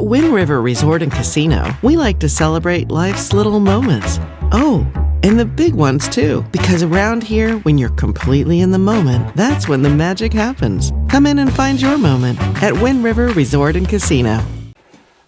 At Wind River Resort and Casino, we like to celebrate life's little moments. Oh, and the big ones too, because around here, when you're completely in the moment, that's when the magic happens. Come in and find your moment at Wind River Resort and Casino.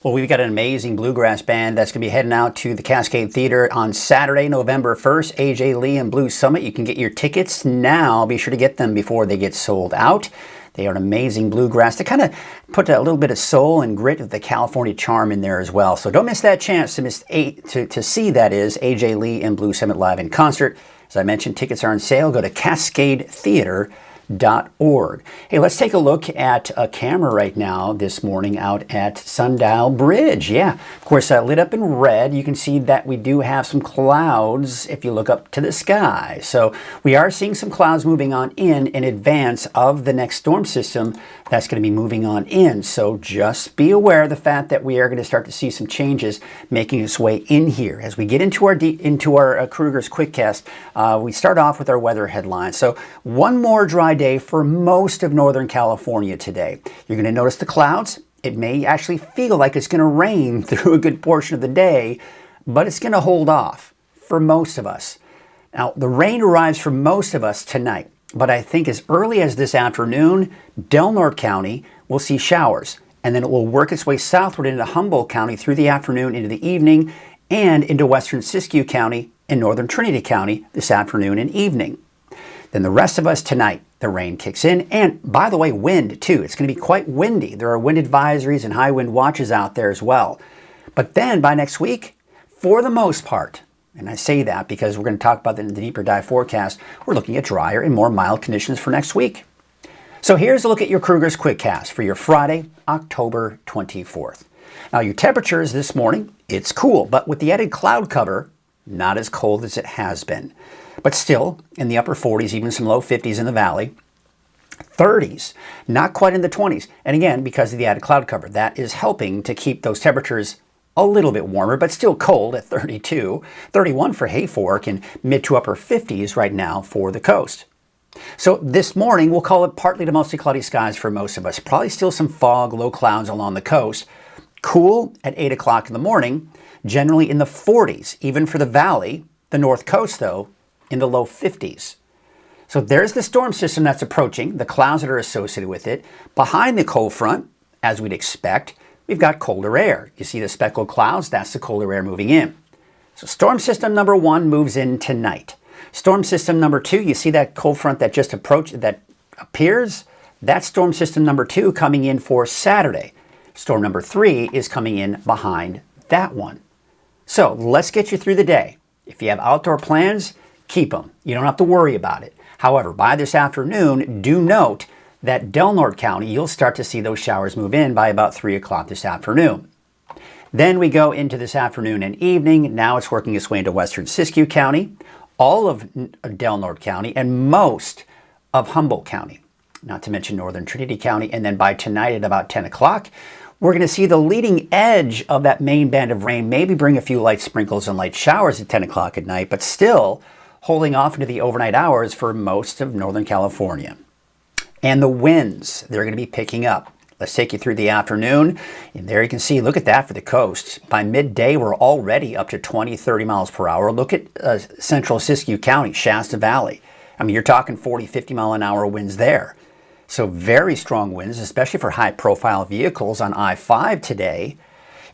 Well, we've got an amazing bluegrass band that's going to be heading out to the Cascade Theater on Saturday, November 1st, AJ Lee and Blue Summit. You can get your tickets now. Be sure to get them before they get sold out. They are an amazing bluegrass. They kind of put a little bit of soul and grit of the California charm in there as well. So don't miss that chance to see, that is, AJ Lee and Blue Summit live in concert. As I mentioned, tickets are on sale. Go to CascadeTheater.org. Hey, let's take a look at a camera right now this morning out at Sundial Bridge. Yeah, of course, lit up in red. You can see that we do have some clouds if you look up to the sky. So we are seeing some clouds moving on in advance of the next storm system that's going to be moving on in. So just be aware of the fact that we are going to start to see some changes making its way in here. As we get into our Krueger's Quickcast, we start off with our weather headlines. So one more dry day for most of Northern California today. You're going to notice the clouds. It may actually feel like it's going to rain through a good portion of the day, but it's going to hold off for most of us. Now, the rain arrives for most of us tonight, but I think as early as this afternoon, Del Norte County will see showers, and then it will work its way southward into Humboldt County through the afternoon into the evening and into western Siskiyou County and northern Trinity County this afternoon and evening. Then the rest of us tonight, the rain kicks in. And by the way, wind too. It's going to be quite windy. There are wind advisories and high wind watches out there as well. But then by next week, for the most part, and I say that because we're going to talk about that in the deeper dive forecast, we're looking at drier and more mild conditions for next week. So here's a look at your Krueger's Quickcast for your Friday, October 24th. Now your temperatures this morning, it's cool, but with the added cloud cover, not as cold as it has been. But still in the upper 40s, even some low 50s in the valley. 30s, not quite in the 20s. And again, because of the added cloud cover, that is helping to keep those temperatures a little bit warmer, but still cold at 32. 31 for Hayfork and mid to upper 50s right now for the coast. So this morning, we'll call it partly to mostly cloudy skies for most of us. Probably still some fog, low clouds along the coast. Cool at 8 o'clock in the morning, generally in the 40s, even for the valley. The north coast, though, in the low 50s. So there's the storm system that's approaching, the clouds that are associated with it. Behind the cold front, as we'd expect, we've got colder air. You see the speckled clouds, that's the colder air moving in. So storm system number 1 moves in tonight. Storm system number 2, you see that cold front that just approached, that appears? That's storm system number 2 coming in for Saturday. Storm number 3 is coming in behind that one. So let's get you through the day. If you have outdoor plans, keep them. You don't have to worry about it. However, by this afternoon, do note that Del Norte County, you'll start to see those showers move in by about 3 o'clock this afternoon. Then we go into this afternoon and evening. Now it's working its way into western Siskiyou County, all of Del Norte County, and most of Humboldt County, not to mention northern Trinity County. And then by tonight at about 10 o'clock, we're going to see the leading edge of that main band of rain maybe bring a few light sprinkles and light showers at 10 o'clock at night, but still holding off into the overnight hours for most of Northern California. And the winds, they're going to be picking up. Let's take you through the afternoon. And there you can see, look at that for the coast. By midday, we're already up to 20, 30 miles per hour. Look at central Siskiyou County, Shasta Valley. I mean, you're talking 40, 50 mile an hour winds there. So very strong winds, especially for high-profile vehicles on I-5 today.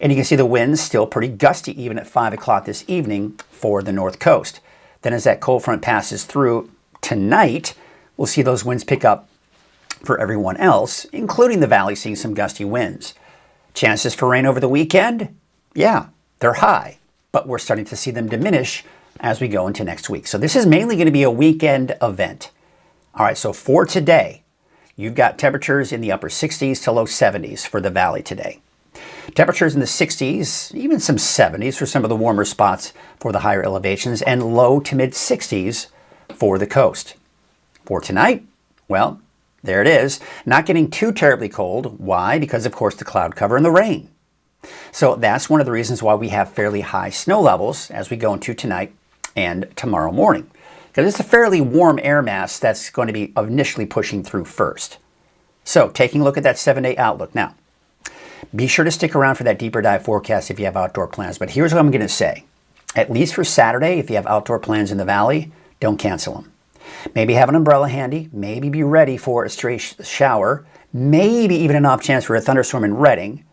And you can see the winds still pretty gusty even at 5 o'clock this evening for the north coast. Then as that cold front passes through tonight, we'll see those winds pick up for everyone else, including the valley seeing some gusty winds. Chances for rain over the weekend? Yeah, they're high, but we're starting to see them diminish as we go into next week. So this is mainly going to be a weekend event. All right, so for today, you've got temperatures in the upper 60s to low 70s for the valley today. Temperatures in the 60s, even some 70s for some of the warmer spots for the higher elevations, and low to mid 60s for the coast. For tonight, well, there it is. Not getting too terribly cold. Why? Because, of course, the cloud cover and the rain. So that's one of the reasons why we have fairly high snow levels as we go into tonight and tomorrow morning. Because it's a fairly warm air mass that's going to be initially pushing through first. So taking a look at that 7-day outlook now. Be sure to stick around for that deeper dive forecast if you have outdoor plans. But here's what I'm going to say. At least for Saturday, if you have outdoor plans in the valley, don't cancel them. Maybe have an umbrella handy. Maybe be ready for a stray shower. Maybe even an off chance for a thunderstorm in Redding.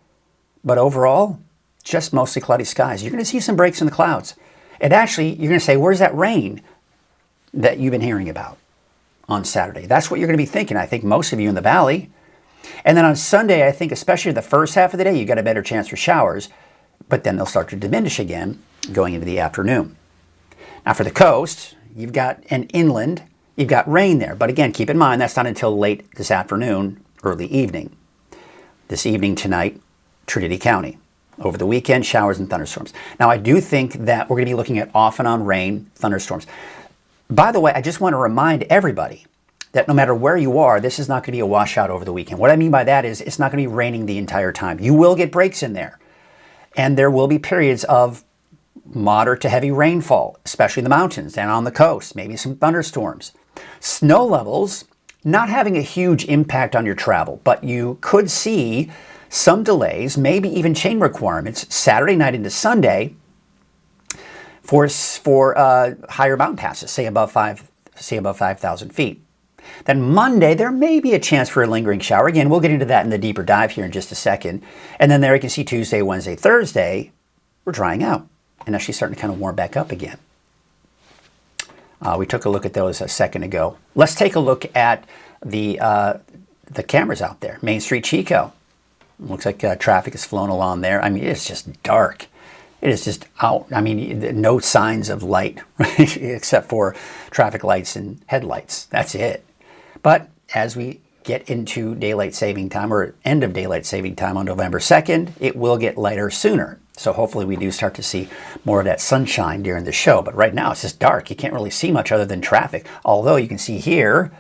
But overall, just mostly cloudy skies. You're going to see some breaks in the clouds. And actually, you're going to say, where's that rain that you've been hearing about on Saturday? That's what you're going to be thinking, I think, most of you in the valley. And then on Sunday, I think especially the first half of the day, you got a better chance for showers, but then they'll start to diminish again going into the afternoon. Now for the coast, you've got an inland, you've got rain there. But again, keep in mind, that's not until late this afternoon, early evening. This evening tonight, Trinity County. Over the weekend, showers and thunderstorms. Now I do think that we're going to be looking at off and on rain, thunderstorms. By the way, I just want to remind everybody that no matter where you are, this is not going to be a washout over the weekend. What I mean by that is it's not going to be raining the entire time. You will get breaks in there. And there will be periods of moderate to heavy rainfall, especially in the mountains and on the coast, maybe some thunderstorms. Snow levels, not having a huge impact on your travel, but you could see some delays, maybe even chain requirements Saturday night into Sunday for higher mountain passes, say above 5,000 feet. Then Monday, there may be a chance for a lingering shower. Again, we'll get into that in the deeper dive here in just a second. And then there you can see Tuesday, Wednesday, Thursday, we're drying out and actually starting to kind of warm back up again. We took a look at those a second ago. Let's take a look at the cameras out there. Main Street Chico. Looks like traffic is flowing along there. I mean, it's just dark. It is just out. I mean, no signs of light, right? Except for traffic lights and headlights. That's it. But as we get into daylight saving time or end of daylight saving time on November 2nd, it will get lighter sooner. So hopefully we do start to see more of that sunshine during the show. But right now it's just dark. You can't really see much other than traffic. Although you can see here,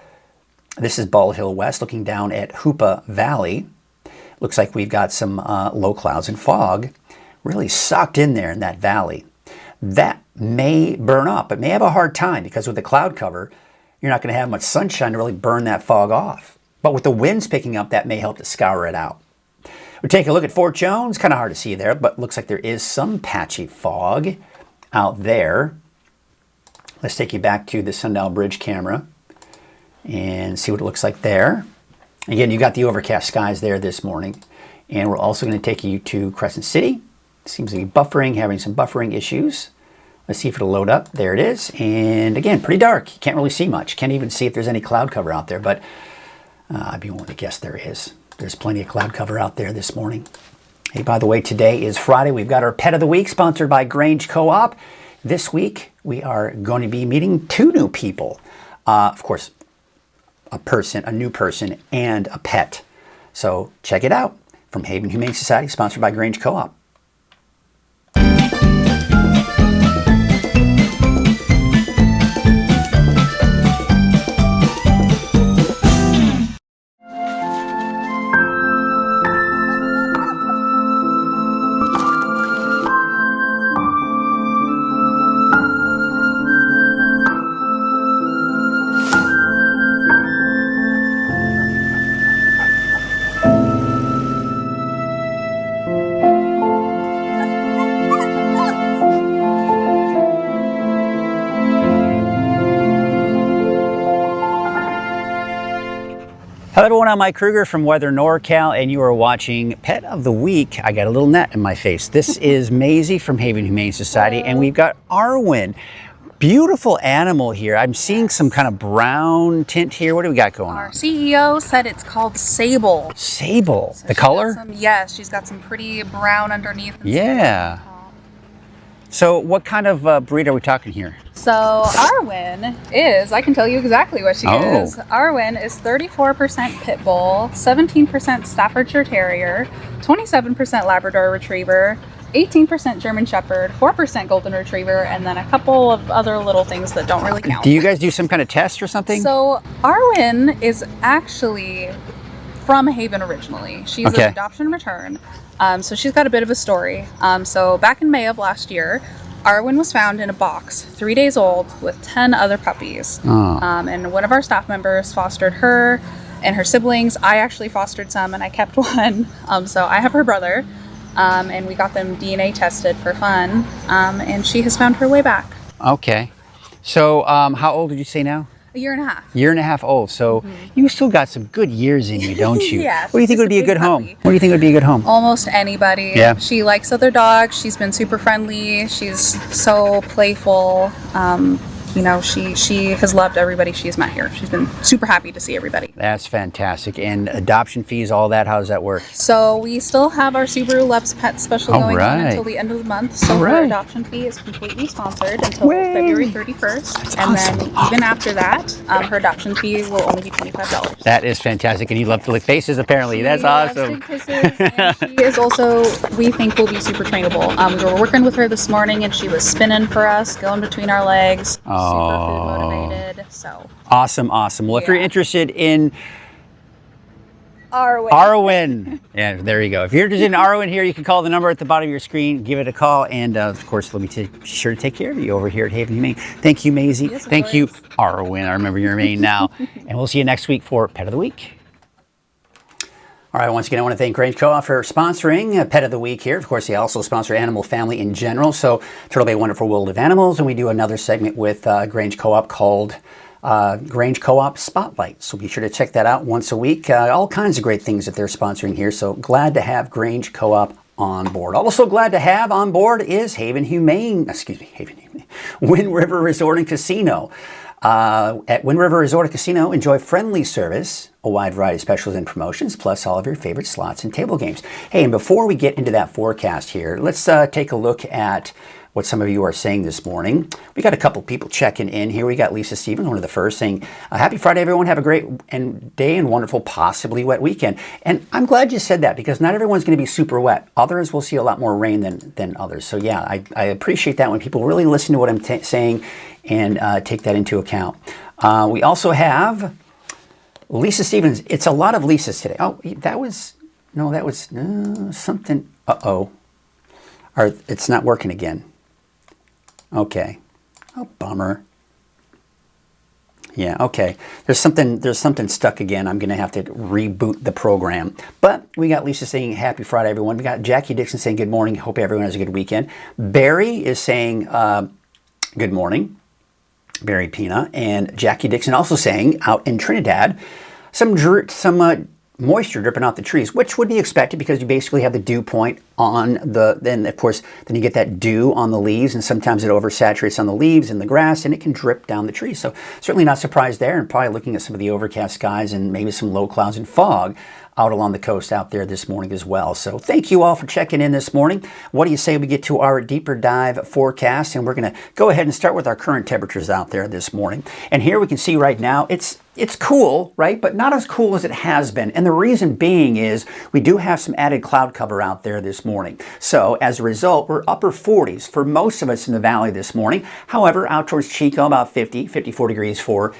this is Bald Hill West looking down at Hoopa Valley. Looks like we've got some low clouds and fog really sucked in there in that valley. That may burn up. It may have a hard time because with the cloud cover, you're not going to have much sunshine to really burn that fog off. But with the winds picking up, that may help to scour it out. We take a look at Fort Jones. Kind of hard to see there, but looks like there is some patchy fog out there. Let's take you back to the Sundial Bridge camera and see what it looks like there. Again, you got the overcast skies there this morning. And we're also going to take you to Crescent City. Seems to be buffering, having some buffering issues. Let's see if it'll load up. There it is. And again, pretty dark. You can't really see much. Can't even see if there's any cloud cover out there, but I'd be willing to guess there is. There's plenty of cloud cover out there this morning. Hey, by the way, today is Friday. We've got our Pet of the Week sponsored by Grange Co-op. This week, we are going to be meeting two new people. Of course, a new person, and a pet. So check it out from Haven Humane Society, sponsored by Grange Co-op. Hello everyone, I'm Mike Krueger from Weather NorCal, and you are watching Pet of the Week. I got a little net in my face. This is Maisie from Haven Humane Society, and we've got Arwen. Beautiful animal here. I'm seeing some kind of brown tint here. What do we got going on? Our CEO said it's called Sable. Sable? So the color? Yes, she's got some pretty brown underneath. Yeah. So what kind of breed are we talking here? So Arwen is, I can tell you exactly what she is. Arwen is 34% Pit Bull, 17% Staffordshire Terrier, 27% Labrador Retriever, 18% German Shepherd, 4% Golden Retriever, and then a couple of other little things that don't really count. Do you guys do some kind of test or something? So Arwen is actually from Haven originally. She's an adoption return. So she's got a bit of a story. So back in May of last year, Arwen was found in a box, 3 days old, with 10 other puppies. And one of our staff members fostered her. and her siblings. I actually fostered some and I kept one. So I have her brother, and we got them DNA tested for fun, and she has found her way back. Okay. So how old did you say now? A year and a half. Year and a half old. So you still got some good years in you, don't you? Yeah. What do you think would be a good home? What do you think would be a good home? Almost anybody. Yeah. She likes other dogs. She's been super friendly. She's so playful. You know, she has loved everybody she's met here. She's been super happy to see everybody. That's fantastic. And adoption fees, all that, how does that work? So we still have our Subaru Loves Pets special going on until the end of the month. So her adoption fee is completely sponsored until February 31st. Then even after that, her adoption fee will only be $25. That is fantastic. And you love to lick faces, apparently. That's awesome. Kisses, and she is also, we think, will be super trainable. We were working with her this morning, and she was spinning for us, going between our legs. Super food motivated. So awesome. Well, if you're interested in Arwen. Yeah, there you go. If you're interested in Arwen here, you can call the number at the bottom of your screen, give it a call, and of course, let me be sure to take care of you over here at Haven Humane. Thank you, Maisie. Yes, thank you, Arwen. I remember your name now. And we'll see you next week for Pet of the Week. All right, once again, I want to thank Grange Co-op for sponsoring Pet of the Week here. Of course, they also sponsor Animal Family in general. So, Turtle Bay Wonderful World of Animals, and we do another segment with Grange Co-op called Grange Co-op Spotlight. So be sure to check that out once a week. All kinds of great things that they're sponsoring here. So glad to have Grange Co-op on board. Also glad to have on board is Wind River Resort and Casino. At Wind River Resort and Casino, enjoy friendly service, a wide variety of specials and promotions, plus all of your favorite slots and table games. Hey, and before we get into that forecast here, let's take a look at what some of you are saying this morning. We got a couple people checking in here. We got Lisa Stevens, one of the first, saying, happy Friday, everyone. Have a great day and wonderful, possibly wet weekend. And I'm glad you said that, because not everyone's going to be super wet. Others will see a lot more rain than others. So yeah, I appreciate that when people really listen to what I'm saying and take that into account. We also have Lisa Stevens. It's a lot of Lisas today. Oh, that was something. Uh-oh. Or it's not working again. Okay. Oh, bummer. Yeah, okay. There's something stuck again. I'm going to have to reboot the program. But we got Lisa saying, happy Friday, everyone. We got Jackie Dixon saying, good morning. Hope everyone has a good weekend. Barry is saying, good morning. Barry Pina. And Jackie Dixon also saying, out in Trinidad, some moisture dripping off the trees, which would be expected because you basically have the dew point on then you get that dew on the leaves, and sometimes it oversaturates on the leaves and the grass, and it can drip down the trees. So certainly not surprised there, and probably looking at some of the overcast skies and maybe some low clouds and fog out along the coast out there this morning as well. So thank you all for checking in this morning. What do you say we get to our deeper dive forecast? And we're going to go ahead and start with our current temperatures out there this morning. And here we can see right now it's cool, right? But not as cool as it has been. And the reason being is we do have some added cloud cover out there this morning. So as a result, we're upper 40s for most of us in the valley this morning. However, out towards Chico, about 54 degrees for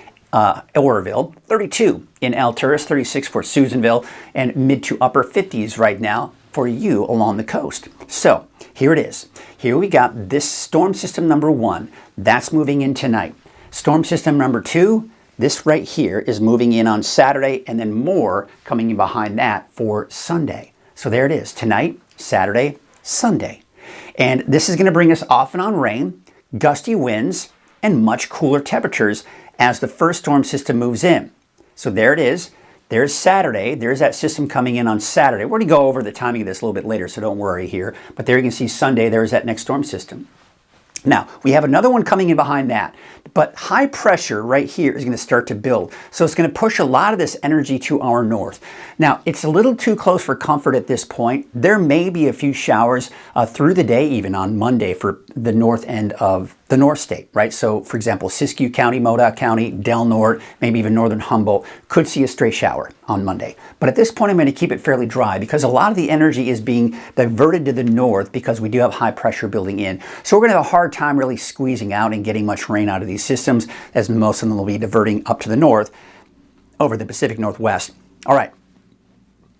Oroville, 32 in Alturas, 36 for Susanville, and mid to upper 50s right now for you along the coast. So here it is. Here we got this storm system number 1. That's moving in tonight. Storm system number 2, this right here, is moving in on Saturday, and then more coming in behind that for Sunday. So there it is. Tonight, Saturday, Sunday. And this is going to bring us off and on rain, gusty winds, and much cooler temperatures as the first storm system moves in. So there it is. There's Saturday. There's that system coming in on Saturday. We're going to go over the timing of this a little bit later, so don't worry here. But there you can see Sunday, there's that next storm system. Now, we have another one coming in behind that, but high pressure right here is going to start to build. So it's going to push a lot of this energy to our north. Now, it's a little too close for comfort at this point. There may be a few showers through the day, even on Monday, for the north end of the North State, right? So, for example, Siskiyou County, Modoc County, Del Norte, maybe even northern Humboldt could see a stray shower on Monday. But at this point, I'm going to keep it fairly dry because a lot of the energy is being diverted to the north because we do have high pressure building in. So we're going to have a hard time really squeezing out and getting much rain out of these systems, as most of them will be diverting up to the north over the Pacific Northwest. All right.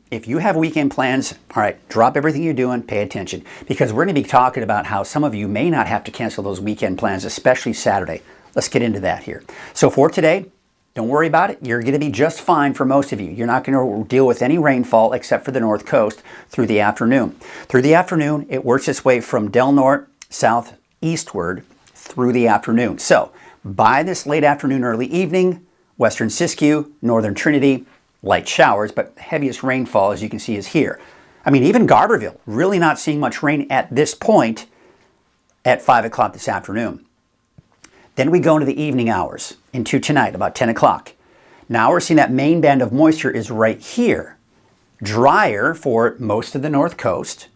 If you have weekend plans, all right, drop everything you're doing, pay attention, because we're going to be talking about how some of you may not have to cancel those weekend plans, especially Saturday. Let's get into that here. So for today, Don't worry about it. You're going to be just fine for most of you. You're not going to deal with any rainfall except for the north coast through the afternoon. Through the afternoon, it works its way from Del Norte southeastward through the afternoon. So by this late afternoon, early evening, western Siskiyou, northern Trinity, light showers, but heaviest rainfall, as you can see, is here. I mean, even Garberville, really not seeing much rain at this point at 5 o'clock this afternoon. Then we go into the evening hours, into tonight, about 10 o'clock. Now we're seeing that main band of moisture is right here. Drier for most of the north coast,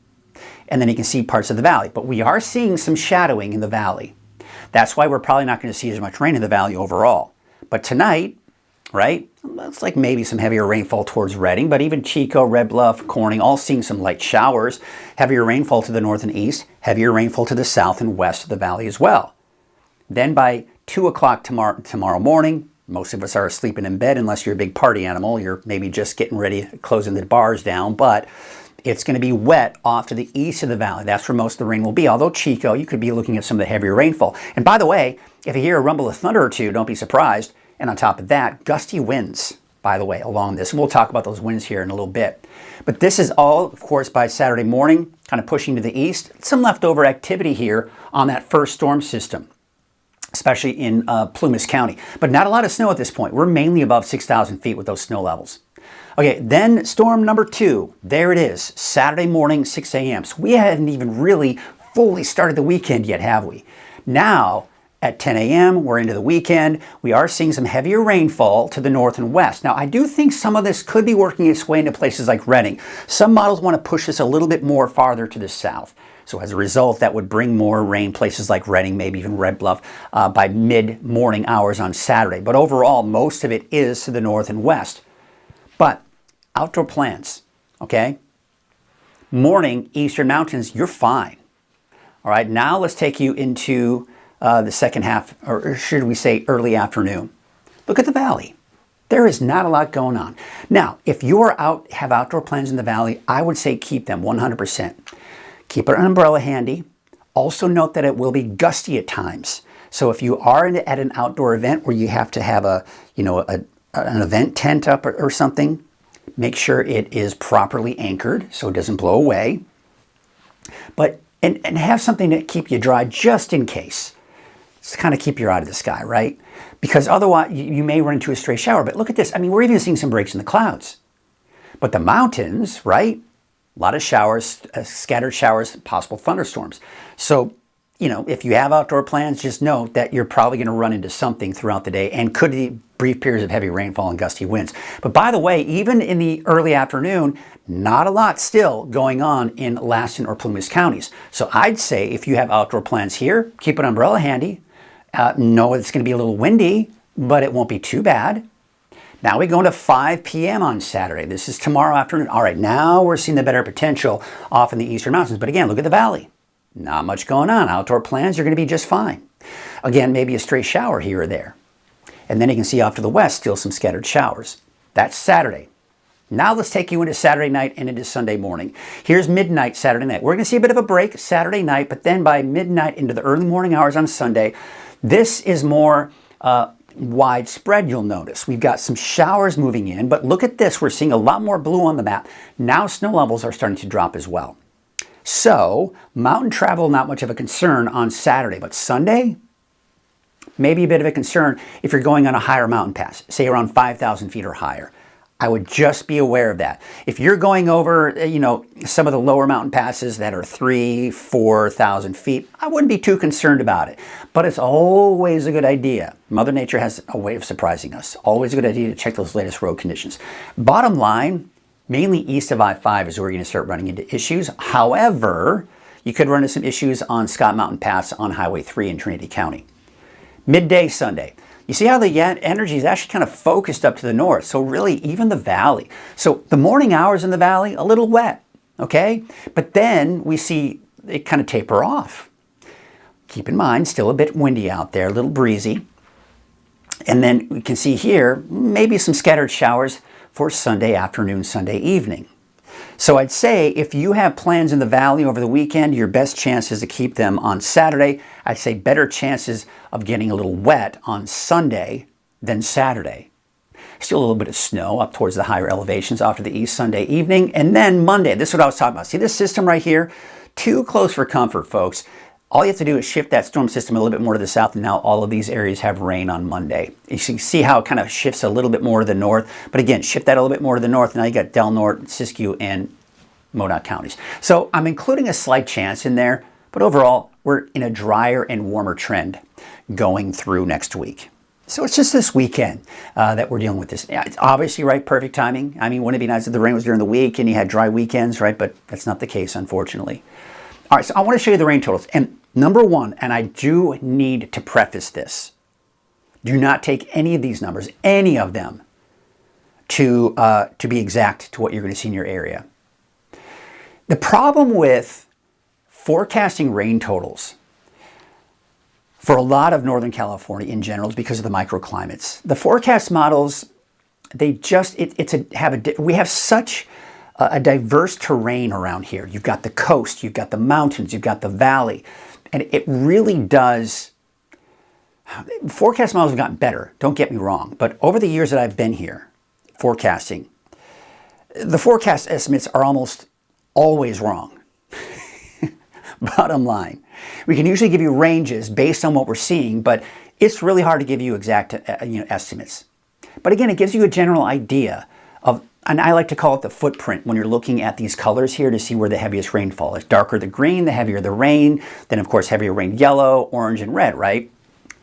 and then you can see parts of the valley. But we are seeing some shadowing in the valley. That's why we're probably not going to see as much rain in the valley overall. But tonight, right, looks like maybe some heavier rainfall towards Redding, but even Chico, Red Bluff, Corning, all seeing some light showers. Heavier rainfall to the north and east, heavier rainfall to the south and west of the valley as well. Then by 2 o'clock tomorrow morning, most of us are sleeping in bed unless you're a big party animal. You're maybe just getting ready, closing the bars down, but it's going to be wet off to the east of the valley. That's where most of the rain will be. Although Chico, you could be looking at some of the heavier rainfall. And by the way, if you hear a rumble of thunder or two, don't be surprised. And on top of that, gusty winds, by the way, along this. And we'll talk about those winds here in a little bit. But this is all, of course, by Saturday morning, kind of pushing to the east. Some leftover activity here on that first storm system, especially in Plumas County. But not a lot of snow at this point. We're mainly above 6,000 feet with those snow levels. Okay, then storm number 2. There it is, Saturday morning, 6 a.m. So we hadn't even really fully started the weekend yet, have we? Now, at 10 a.m., we're into the weekend. We are seeing some heavier rainfall to the north and west. Now, I do think some of this could be working its way into places like Redding. Some models want to push this a little bit more farther to the south. So as a result, that would bring more rain places like Redding, maybe even Red Bluff, by mid-morning hours on Saturday. But overall, most of it is to the north and west. But outdoor plans, okay? Morning, Eastern Mountains, you're fine. All right, now let's take you into the second half, or should we say early afternoon. Look at the valley. There is not a lot going on. Now, if you are have outdoor plans in the valley, I would say keep them 100%. Keep an umbrella handy. Also note that it will be gusty at times. So if you are at an outdoor event where you have to have an event tent up or something, make sure it is properly anchored so it doesn't blow away. But and have something to keep you dry just in case. Just kind of keep your eye to the sky, right? Because otherwise you may run into a stray shower. But look at this. I mean, we're even seeing some breaks in the clouds. But the mountains, right? A lot of showers, scattered showers, possible thunderstorms. So, if you have outdoor plans, just know that you're probably going to run into something throughout the day and could be brief periods of heavy rainfall and gusty winds. But by the way, even in the early afternoon, not a lot still going on in Laston or Plumas counties. So I'd say if you have outdoor plans here, keep an umbrella handy. Know it's going to be a little windy, but it won't be too bad. Now we go into 5 p.m. on Saturday. This is tomorrow afternoon. All right, now we're seeing the better potential off in the eastern mountains. But again, look at the valley. Not much going on. Outdoor plans, you're going to be just fine. Again, maybe a stray shower here or there. And then you can see off to the west, still some scattered showers. That's Saturday. Now let's take you into Saturday night and into Sunday morning. Here's midnight Saturday night. We're going to see a bit of a break Saturday night, but then by midnight into the early morning hours on Sunday, this is more widespread, you'll notice. We've got some showers moving in, but look at this. We're seeing a lot more blue on the map. Now snow levels are starting to drop as well. So mountain travel, not much of a concern on Saturday, but Sunday, maybe a bit of a concern if you're going on a higher mountain pass, say around 5,000 feet or higher. I would just be aware of that. If you're going over, some of the lower mountain passes that are 3,000, 4,000 feet, I wouldn't be too concerned about it. But it's always a good idea. Mother Nature has a way of surprising us. Always a good idea to check those latest road conditions. Bottom line, mainly east of I-5 is where you're going to start running into issues. However, you could run into some issues on Scott Mountain Pass on Highway 3 in Trinity County. Midday Sunday. You see how the energy is actually kind of focused up to the north. So really, even the valley. So the morning hours in the valley, a little wet, okay? But then we see it kind of taper off. Keep in mind, still a bit windy out there, a little breezy. And then we can see here, maybe some scattered showers for Sunday afternoon, Sunday evening. So I'd say if you have plans in the valley over the weekend, your best chance is to keep them on Saturday. I'd say better chances of getting a little wet on Sunday than Saturday. Still a little bit of snow up towards the higher elevations off to the east Sunday evening. And then Monday, this is what I was talking about. See this system right here? Too close for comfort, folks. All you have to do is shift that storm system a little bit more to the south, and now all of these areas have rain on Monday. You can see how it kind of shifts a little bit more to the north. But again, shift that a little bit more to the north. Now you got Del Norte, Siskiyou, and Modoc counties. So I'm including a slight chance in there, but overall, we're in a drier and warmer trend going through next week. So it's just this weekend that we're dealing with this. Yeah, it's obviously, right, perfect timing. I mean, wouldn't it be nice if the rain was during the week and you had dry weekends, right? But that's not the case, unfortunately. All right, so I want to show you the rain totals. And number one, and I do need to preface this, do not take any of these numbers, any of them, to be exact to what you're going to see in your area. The problem with forecasting rain totals for a lot of Northern California in general is because of the microclimates. The forecast models, they just, we have such a diverse terrain around here. You've got the coast, you've got the mountains, you've got the valley, and it really does, forecast models have gotten better, don't get me wrong, but over the years that I've been here forecasting, the forecast estimates are almost always wrong. Bottom line. We can usually give you ranges based on what we're seeing, but it's really hard to give you exact estimates. But again, it gives you a general idea of, and I like to call it the footprint when you're looking at these colors here to see where the heaviest rainfall is. Darker the green, the heavier the rain, then of course heavier rain yellow, orange, and red, right?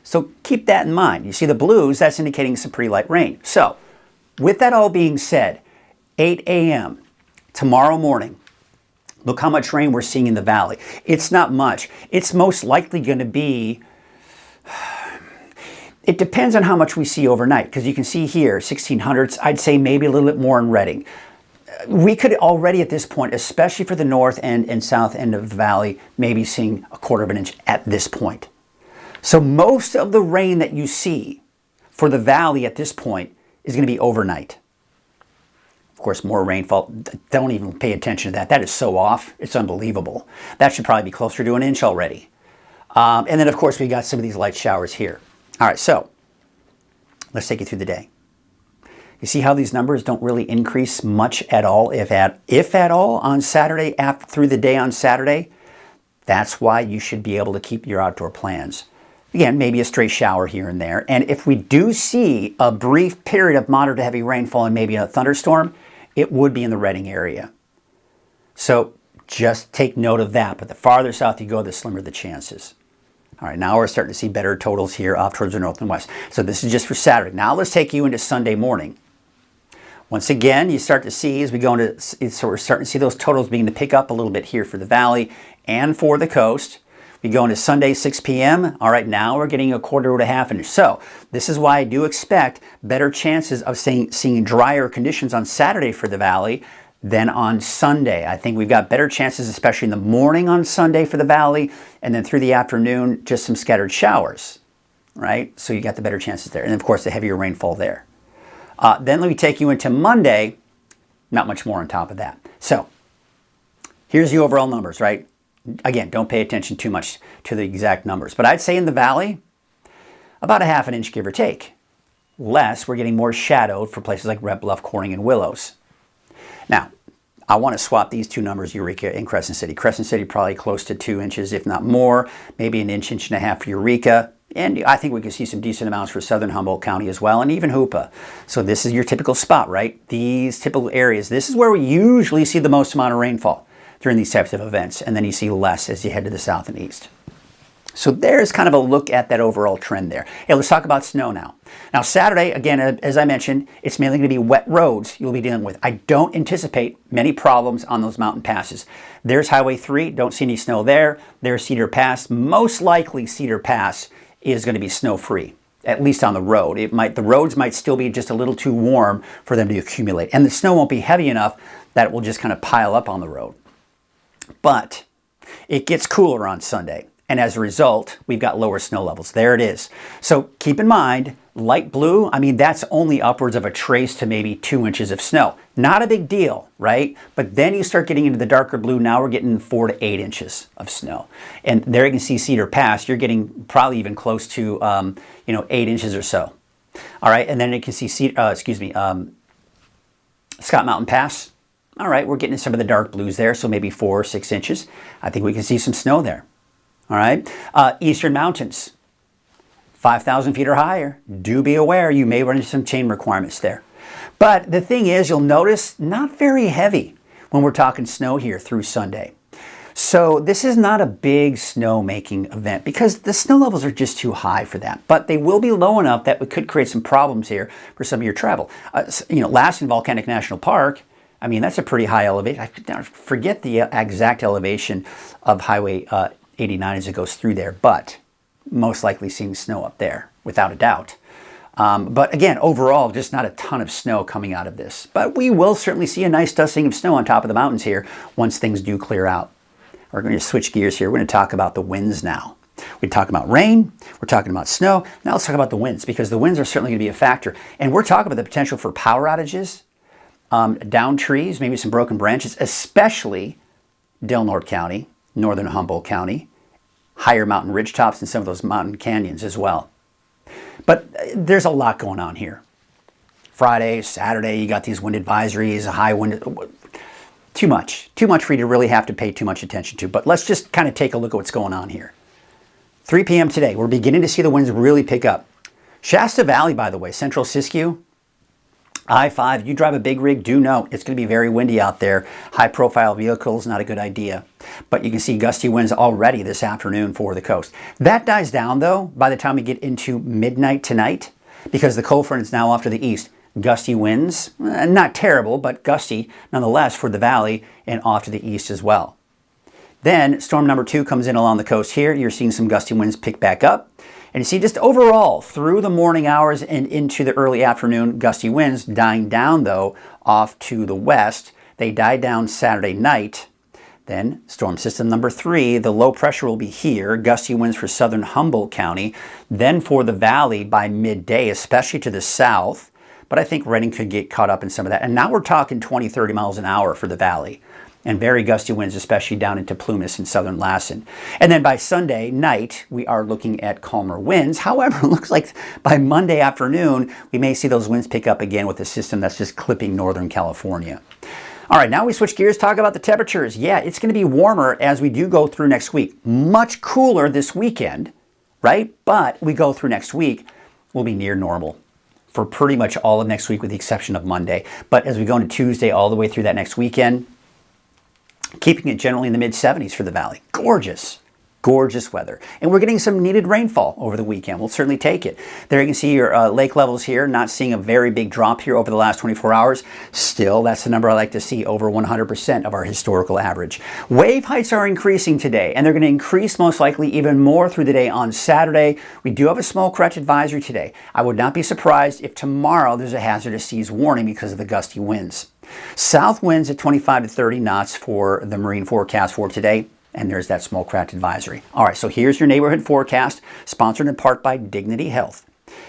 So keep that in mind. You see the blues, that's indicating some pretty light rain. So with that all being said, 8 a.m. tomorrow morning, look how much rain we're seeing in the valley. It's not much. It's most likely going to be, it depends on how much we see overnight, because you can see here, 1600s, I'd say maybe a little bit more in Redding. We could already at this point, especially for the north end and south end of the valley, maybe seeing a quarter of an inch at this point. So most of the rain that you see for the valley at this point is going to be overnight. Of course, more rainfall, don't even pay attention to that. That is so off, it's unbelievable. That should probably be closer to an inch already. And then of course we got some of these light showers here. All right, so let's take you through the day. You see how these numbers don't really increase much at all, if at all, on Saturday, through the day on Saturday. That's why you should be able to keep your outdoor plans. Again, maybe a stray shower here and there. And if we do see a brief period of moderate to heavy rainfall and maybe a thunderstorm, it would be in the Redding area. So just take note of that. But the farther south you go, the slimmer the chances. All right, now we're starting to see better totals here off towards the north and west. So this is just for Saturday. Now let's take you into Sunday morning. Once again, you start to see as we go into, so we're starting to see those totals beginning to pick up a little bit here for the valley and for the coast. We go into Sunday, 6 p.m. All right, now we're getting a quarter to half inch. So this is why I do expect better chances of seeing drier conditions on Saturday for the valley than on Sunday. I think we've got better chances, especially in the morning on Sunday for the valley, and then through the afternoon, just some scattered showers, right? So you got the better chances there. And of course, the heavier rainfall there. Then let me take you into Monday. Not much more on top of that. So here's the overall numbers, right? Again, don't pay attention too much to the exact numbers. But I'd say in the valley, about a half an inch, give or take. Less, we're getting more shadowed for places like Red Bluff, Corning, and Willows. Now, I want to swap these two numbers, Eureka and Crescent City. Crescent City probably close to 2 inches, if not more. Maybe an inch, inch and a half for Eureka. And I think we can see some decent amounts for southern Humboldt County as well, and even Hoopa. So this is your typical spot, right? These typical areas. This is where we usually see the most amount of rainfall during these types of events, and then you see less as you head to the south and east. So there's kind of a look at that overall trend there. Hey, let's talk about snow now. Now Saturday, again, as I mentioned, it's mainly going to be wet roads you'll be dealing with. I don't anticipate many problems on those mountain passes. There's Highway 3, don't see any snow there. There's Cedar Pass. Most likely Cedar Pass is going to be snow-free, at least on the road. The roads might still be just a little too warm for them to accumulate, and the snow won't be heavy enough that it will just kind of pile up on the road. But it gets cooler on Sunday, and as a result, we've got lower snow levels. There it is. So keep in mind, light blue, I mean, that's only upwards of a trace to maybe 2 inches of snow. Not a big deal, right? But then you start getting into the darker blue. Now we're getting 4 to 8 inches of snow. And there you can see Cedar Pass. You're getting probably even close to, 8 inches or so. All right, and then you can see, Scott Mountain Pass. All right, we're getting some of the dark blues there, so maybe 4 or 6 inches. I think we can see some snow there. All right, Eastern Mountains, 5,000 feet or higher. Do be aware, you may run into some chain requirements there. But the thing is, you'll notice not very heavy when we're talking snow here through Sunday. So this is not a big snow-making event because the snow levels are just too high for that. But they will be low enough that it could create some problems here for some of your travel. Lassen Volcanic National Park, I mean, that's a pretty high elevation. I forget the exact elevation of Highway 89 as it goes through there, but most likely seeing snow up there, without a doubt. But again, overall, just not a ton of snow coming out of this. But we will certainly see a nice dusting of snow on top of the mountains here once things do clear out. We're going to switch gears here. We're going to talk about the winds now. We talk about rain, we're talking about snow. Now let's talk about the winds, because the winds are certainly going to be a factor. And we're talking about the potential for power outages, down trees, maybe some broken branches, especially Del Norte County, northern Humboldt County, higher mountain ridge tops, and some of those mountain canyons as well. But there's a lot going on here. Friday, Saturday, you got these wind advisories, a high wind. Too much for you to really have to pay too much attention to. But let's just kind of take a look at what's going on here. 3 p.m. today, we're beginning to see the winds really pick up. Shasta Valley, by the way, Central Siskiyou, I-5, you drive a big rig, do know it's going to be very windy out there. High-profile vehicles, not a good idea. But you can see gusty winds already this afternoon for the coast. That dies down, though, by the time we get into midnight tonight, because the cold front is now off to the east. Gusty winds, not terrible, but gusty nonetheless for the valley and off to the east as well. Then storm number 2 comes in along the coast here. You're seeing some gusty winds pick back up. And you see just overall through the morning hours and into the early afternoon, gusty winds dying down though off to the west. They died down Saturday night. Then storm system number 3, the low pressure will be here. Gusty winds for southern Humboldt County. Then for the valley by midday, especially to the south. But I think Redding could get caught up in some of that. And now we're talking 20, 30 miles an hour for the valley. And very gusty winds, especially down into Plumas and southern Lassen. And then by Sunday night, we are looking at calmer winds. However, it looks like by Monday afternoon, we may see those winds pick up again with a system that's just clipping northern California. All right, now we switch gears, talk about the temperatures. Yeah, it's going to be warmer as we do go through next week. Much cooler this weekend, right? But we go through next week, we'll be near normal for pretty much all of next week with the exception of Monday. But as we go into Tuesday all the way through that next weekend, keeping it generally in the mid-70s for the valley. Gorgeous, gorgeous weather. And we're getting some needed rainfall over the weekend. We'll certainly take it. There you can see your lake levels here, not seeing a very big drop here over the last 24 hours. Still, that's the number I like to see, over 100% of our historical average. Wave heights are increasing today, and they're going to increase most likely even more through the day on Saturday. We do have a small correct advisory today. I would not be surprised if tomorrow there's a hazardous seas warning because of the gusty winds. South winds at 25 to 30 knots for the marine forecast for today. And there's that small craft advisory. All right, so here's your neighborhood forecast, sponsored in part by Dignity Health.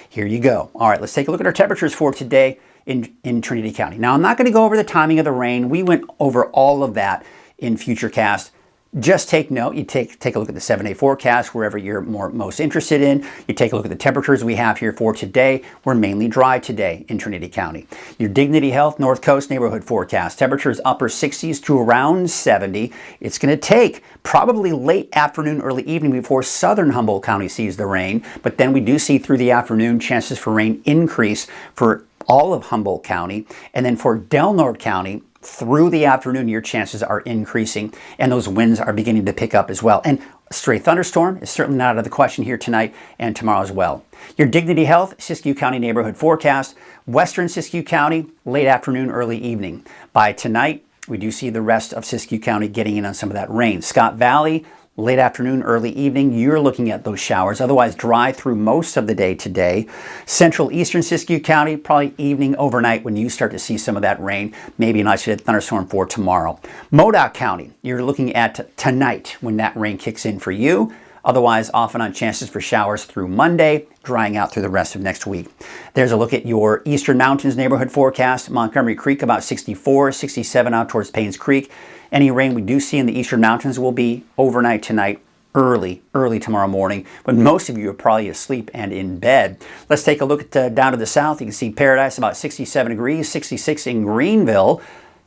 Here you go. All right, let's take a look at our temperatures for today in Trinity County. Now, I'm not going to go over the timing of the rain. We went over all of that in Futurecast. Just take note, you take a look at the 7-day forecast wherever you're most interested in. You take a look at the temperatures we have here for today. We're mainly dry today in Trinity County. Your Dignity Health North Coast neighborhood forecast. Temperatures upper 60s to around 70. It's going to take probably late afternoon, early evening before southern Humboldt County sees the rain. But then we do see through the afternoon chances for rain increase for all of Humboldt County. And then for Del Norte County, through the afternoon, your chances are increasing, and those winds are beginning to pick up as well. And a stray thunderstorm is certainly not out of the question here tonight and tomorrow as well. Your Dignity Health Siskiyou County neighborhood forecast, western Siskiyou County, late afternoon, early evening. By tonight, we do see the rest of Siskiyou County getting in on some of that rain. Scott Valley, late afternoon, early evening, you're looking at those showers. Otherwise, dry through most of the day today. Central eastern Siskiyou County, probably evening, overnight when you start to see some of that rain. Maybe an isolated thunderstorm for tomorrow. Modoc County, you're looking at tonight when that rain kicks in for you. Otherwise, off and on chances for showers through Monday, drying out through the rest of next week. There's a look at your Eastern Mountains neighborhood forecast. Montgomery Creek about 64, 67 out towards Paynes Creek. Any rain we do see in the Eastern Mountains will be overnight tonight early tomorrow morning, when most of you are probably asleep and in bed. Let's take a look at down to the south. You can see Paradise about 67 degrees, 66 in Greenville,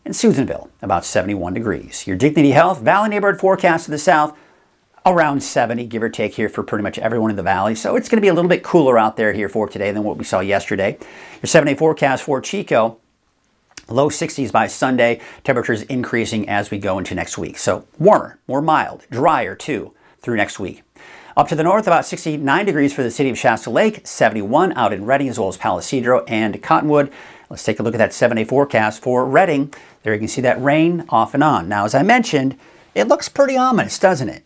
and Susanville about 71 degrees. Your Dignity Health Valley neighborhood forecast to the south, around 70, give or take here for pretty much everyone in the valley. So it's going to be a little bit cooler out there here for today than what we saw yesterday. Your 7-day forecast for Chico, low 60s by Sunday. Temperatures increasing as we go into next week. So warmer, more mild, drier too through next week. Up to the north, about 69 degrees for the city of Shasta Lake, 71 out in Redding as well as Palisadro and Cottonwood. Let's take a look at that 7-day forecast for Redding. There you can see that rain off and on. Now, as I mentioned, it looks pretty ominous, doesn't it?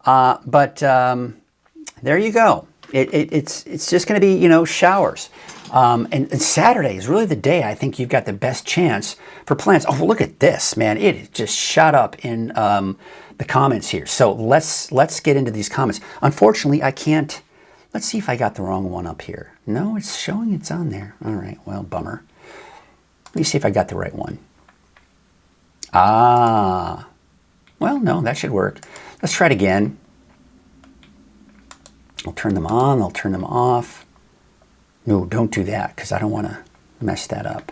But there you go. It's just going to be, you know, showers. And Saturday is really the day I think you've got the best chance for plants. Oh, look at this, man. It just shot up in the comments here. So let's get into these comments. Unfortunately, I can't. Let's see if I got the wrong one up here. No, it's showing it's on there. All right, well, bummer. Let me see if I got the right one. Ah, well, no, that should work. Let's try it again. I'll turn them on, I'll turn them off. No, don't do that because I don't want to mess that up.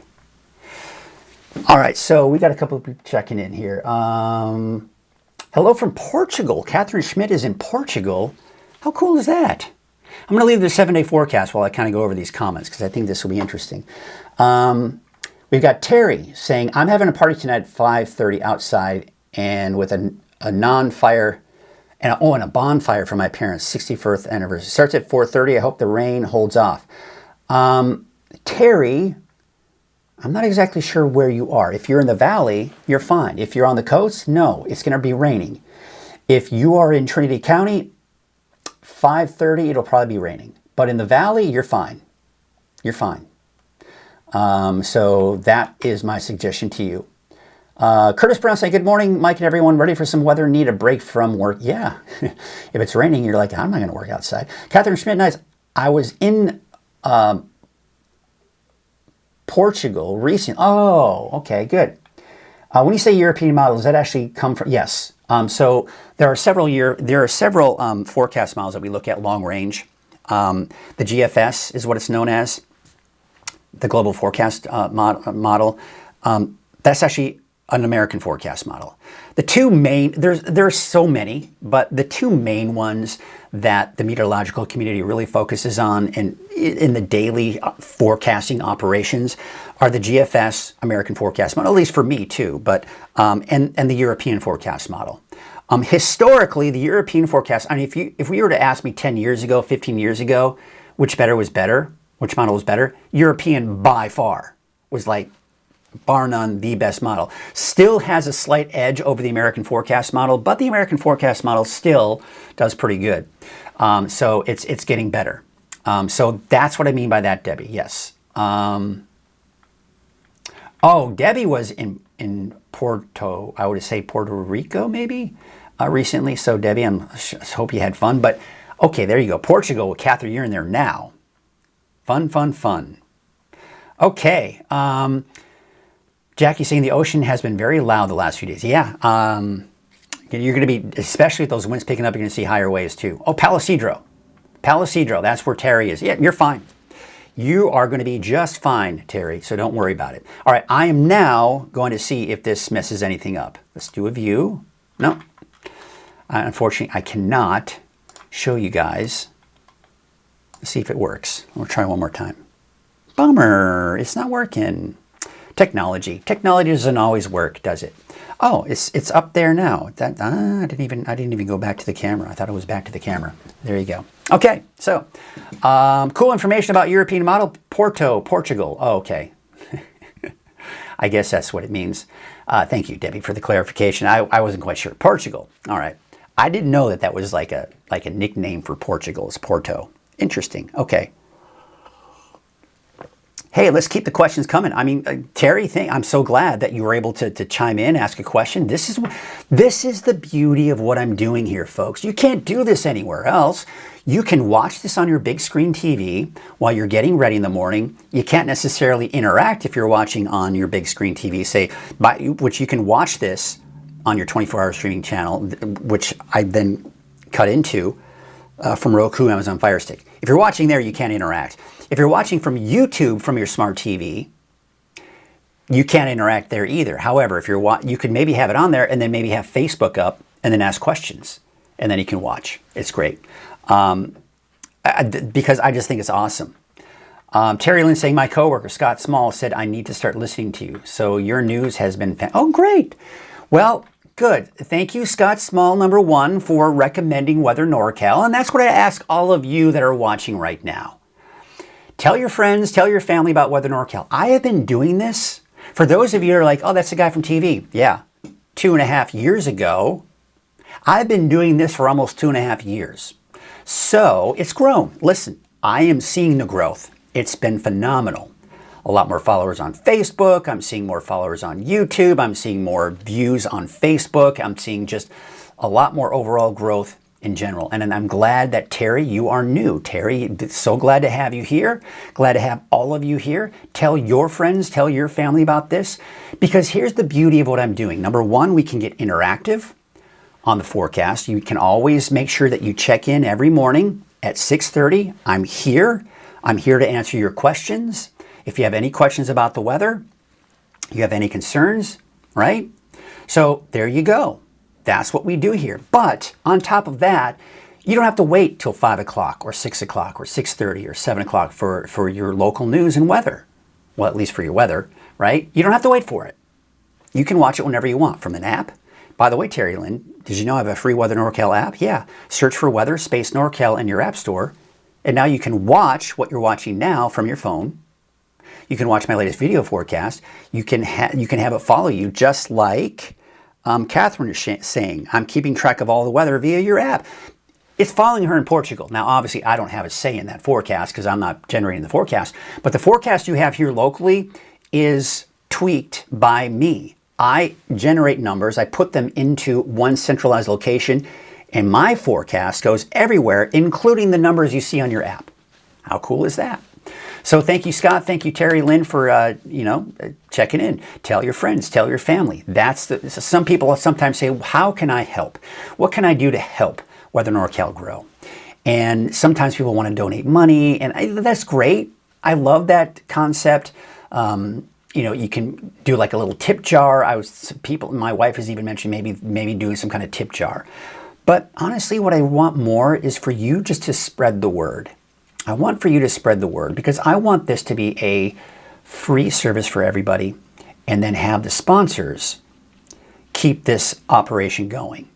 All right, so we got a couple of people checking in here. Hello from Portugal. Catherine Schmidt is in Portugal. How cool is that? I'm going to leave the 7-day forecast while I kind of go over these comments because I think this will be interesting. We've got Terry saying, I'm having a party tonight at 5:30 outside and with a non-fire and a bonfire for my parents' 61st anniversary. Starts at 4:30. I hope the rain holds off. Terry, I'm not exactly sure where you are. If you're in the valley, you're fine. If you're on the coast, no, it's going to be raining. If you are in Trinity County, 5:30, it'll probably be raining. But in the valley, you're fine. You're fine. So that is my suggestion to you. Curtis Brown saying, good morning, Mike and everyone. Ready for some weather? Need a break from work? Yeah. If it's raining, you're like, I'm not going to work outside. Catherine Schmidt, nice. I was in Portugal recently. Oh, okay, good. When you say European model, does that actually come from? Yes. So there are several forecast models that we look at long range. The GFS is what it's known as, the global forecast model. That's actually an American forecast model. The two main, there's so many, but the two main ones that the meteorological community really focuses on in the daily forecasting operations are the GFS American forecast model, at least for me too, but and the European forecast model. Historically, the European forecast, I mean, if we were to ask me 10 years ago, 15 years ago, which model was better, European by far was like, bar none, the best model. Still has a slight edge over the American forecast model, but the American forecast model still does pretty good. So it's getting better. So that's what I mean by that, Debbie. Yes. Oh, Debbie was in Puerto, I would say Puerto Rico maybe recently. So Debbie, I hope you had fun. But okay, there you go. Portugal, Catherine, you're in there now. Fun, fun, fun. Okay. Jackie saying the ocean has been very loud the last few days. Yeah. You're going to be, especially with those winds picking up, you're going to see higher waves too. Oh, Palisadro. That's where Terry is. Yeah, you're fine. You are going to be just fine, Terry, so don't worry about it. All right, I am now going to see if this messes anything up. Let's do a view. No. Unfortunately, I cannot show you guys. Let's see if it works. We'll try one more time. Bummer. It's not working. Technology doesn't always work, does it? Oh, it's up there now. I didn't even go back to the camera. I thought it was back to the camera. There you go. Okay, so cool information about European model. Portugal. Oh, okay. I guess that's what it means. Thank you, Debbie, for the clarification. I wasn't quite sure. Portugal. All right. I didn't know that was like a nickname for Portugal. It's Porto. Interesting. Okay. Hey, let's keep the questions coming. I mean, Terry, I'm so glad that you were able to chime in, ask a question. This is the beauty of what I'm doing here, folks. You can't do this anywhere else. You can watch this on your big screen TV while you're getting ready in the morning. You can't necessarily interact if you're watching on your big screen TV, which you can watch this on your 24-hour streaming channel, which I then cut into from Roku, Amazon Fire Stick. If you're watching there, you can't interact. If you're watching from YouTube from your smart TV, you can't interact there either. However, if you could maybe have it on there and then maybe have Facebook up and then ask questions, and then you can watch. It's great. Because I just think it's awesome. Terry Lynn saying, my coworker, Scott Small, said, I need to start listening to you. So your news has been, oh, great. Well, good. Thank you, Scott Small, number one, for recommending Weather NorCal. And that's what I ask all of you that are watching right now. Tell your friends, tell your family about Weather NorCal. I have been doing this. For those of you who are like, oh, that's the guy from TV. Yeah, 2.5 years ago. I've been doing this for almost 2.5 years. So it's grown. Listen, I am seeing the growth. It's been phenomenal. A lot more followers on Facebook. I'm seeing more followers on YouTube. I'm seeing more views on Facebook. I'm seeing just a lot more overall growth in general. And I'm glad that Terry, you are new. Terry, so glad to have you here. Glad to have all of you here. Tell your friends, tell your family about this. Because here's the beauty of what I'm doing. Number one, we can get interactive on the forecast. You can always make sure that you check in every morning at 6:30. I'm here. I'm here to answer your questions. If you have any questions about the weather, you have any concerns, right? So there you go. That's what we do here. But on top of that, you don't have to wait till 5 o'clock or 6 o'clock or 6:30 or 7 o'clock for your local news and weather. Well, at least for your weather, right? You don't have to wait for it. You can watch it whenever you want from an app. By the way, Terry Lynn, did you know I have a free Weather NorCal app? Yeah. Search for Weather Space NorCal in your app store. And now you can watch what you're watching now from your phone. You can watch my latest video forecast. You can have it follow you, just like Catherine is saying. I'm keeping track of all the weather via your app. It's following her in Portugal. Now, obviously, I don't have a say in that forecast because I'm not generating the forecast. But the forecast you have here locally is tweaked by me. I generate numbers. I put them into one centralized location. And my forecast goes everywhere, including the numbers you see on your app. How cool is that? So thank you, Scott. Thank you, Terry Lynn, for checking in. Tell your friends. Tell your family. Some people sometimes say, how can I help? What can I do to help Weather NorCal grow? And sometimes people want to donate money, and that's great. I love that concept. You can do like a little tip jar. My wife has even mentioned maybe doing some kind of tip jar. But honestly, what I want more is for you just to spread the word. I want for you to spread the word because I want this to be a free service for everybody and then have the sponsors keep this operation going.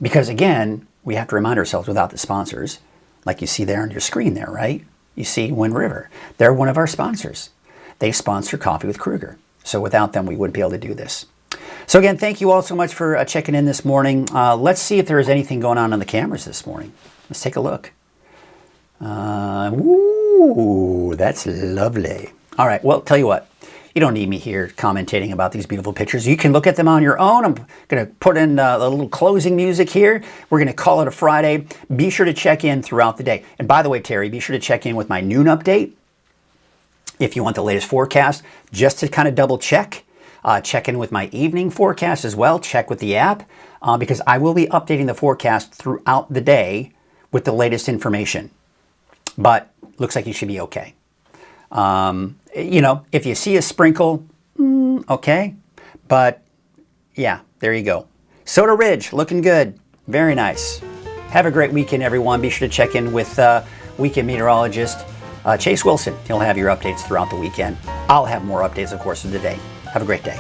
Because again, we have to remind ourselves without the sponsors, like you see there on your screen there, right? You see Wind River. They're one of our sponsors. They sponsor Coffee with Krueger. So without them, we wouldn't be able to do this. So again, thank you all so much for checking in this morning. Let's see if there is anything going on the cameras this morning. Let's take a look. Ooh, that's lovely. All right, well, tell you what. You don't need me here commentating about these beautiful pictures. You can look at them on your own. I'm going to put in a little closing music here. We're going to call it a Friday. Be sure to check in throughout the day. And by the way, Terry, be sure to check in with my noon update if you want the latest forecast, just to kind of double check. Check in with my evening forecast as well. Check with the app because I will be updating the forecast throughout the day with the latest information. But looks like you should be okay. If you see a sprinkle, okay. But yeah, there you go. Soda Ridge, looking good. Very nice. Have a great weekend, everyone. Be sure to check in with weekend meteorologist Chase Wilson. He'll have your updates throughout the weekend. I'll have more updates, of course, of the day. Have a great day.